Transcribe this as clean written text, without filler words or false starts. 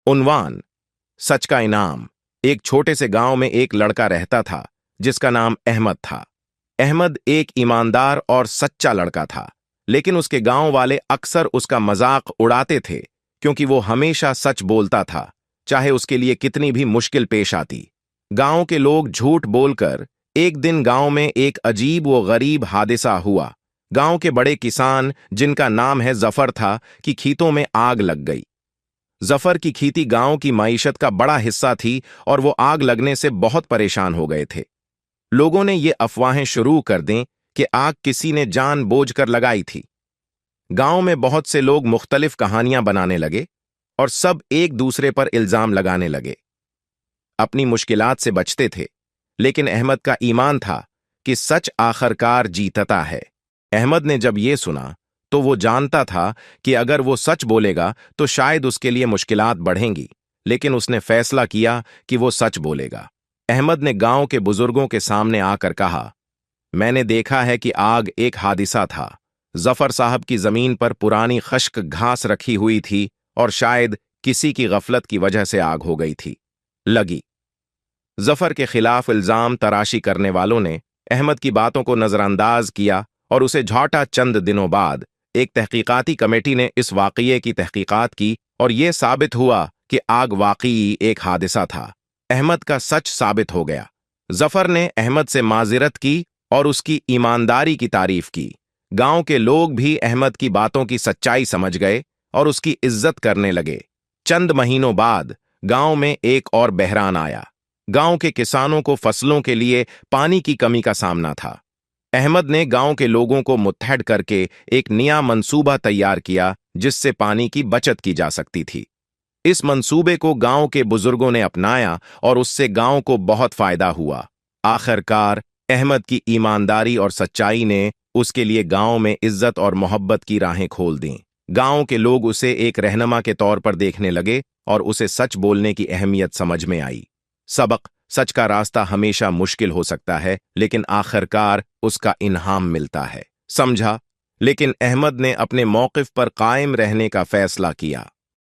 उन्वान, सच का इनाम। एक छोटे से गांव में एक लड़का रहता था जिसका नाम अहमद था। अहमद एक ईमानदार और सच्चा लड़का था, लेकिन उसके गांव वाले अक्सर उसका मजाक उड़ाते थे क्योंकि वो हमेशा सच बोलता था, चाहे उसके लिए कितनी भी मुश्किल पेश आती। गांव के लोग झूठ बोलकर एक दिन गांव में एक अजीब व गरीब हादसा हुआ। गांव के बड़े किसान, जिनका नाम है जफर था, की खेतों में आग लग गई। जफर की खेती गांव की माईशत का बड़ा हिस्सा थी और वो आग लगने से बहुत परेशान हो गए थे। लोगों ने ये अफवाहें शुरू कर दें कि आग किसी ने जानबूझकर लगाई थी। गांव में बहुत से लोग मुख्तलिफ कहानियां बनाने लगे और सब एक दूसरे पर इल्जाम लगाने लगे। अपनी मुश्किलात से बचते थे, लेकिन अहमद का ईमान था कि सच आखिरकार जीतता है। अहमद ने जब ये सुना तो वो जानता था कि अगर वो सच बोलेगा तो शायद उसके लिए मुश्किलात बढ़ेंगी, लेकिन उसने फैसला किया कि वो सच बोलेगा। अहमद ने गांव के बुजुर्गों के सामने आकर कहा, मैंने देखा है कि आग एक हादिसा था। जफर साहब की जमीन पर पुरानी खश्क घास रखी हुई थी और शायद किसी की गफलत की वजह से आग हो गई थी। लगी। जफर के खिलाफ इल्जाम तराशी करने वालों ने अहमद की बातों को नजरअंदाज किया और उसे झाटा। चंद दिनों बाद एक तहकीकाती कमेटी ने इस वाकये की तहकीकात की और यह साबित हुआ कि आग वाकई एक हादिसा था। अहमद का सच साबित हो गया। जफर ने अहमद से माजिरत की और उसकी ईमानदारी की तारीफ की। गांव के लोग भी अहमद की बातों की सच्चाई समझ गए और उसकी इज्जत करने लगे। चंद महीनों बाद गांव में एक और बहरान आया। गांव के किसानों को फसलों के लिए पानी की कमी का सामना था। अहमद ने गांव के लोगों को मुत्तहद करके एक नया मंसूबा तैयार किया जिससे पानी की बचत की जा सकती थी। इस मंसूबे को गांव के बुजुर्गों ने अपनाया और उससे गांव को बहुत फायदा हुआ। आखिरकार अहमद की ईमानदारी और सच्चाई ने उसके लिए गांव में इज्जत और मोहब्बत की राहें खोल दीं। गांव के लोग उसे एक रहनुमा के तौर पर देखने लगे और उसे सच बोलने की अहमियत समझ में आई। सबक: सच का रास्ता हमेशा मुश्किल हो सकता है, लेकिन आखिरकार उसका इनाम मिलता है। समझा? लेकिन अहमद ने अपने मौक़िफ़ पर कायम रहने का फैसला किया।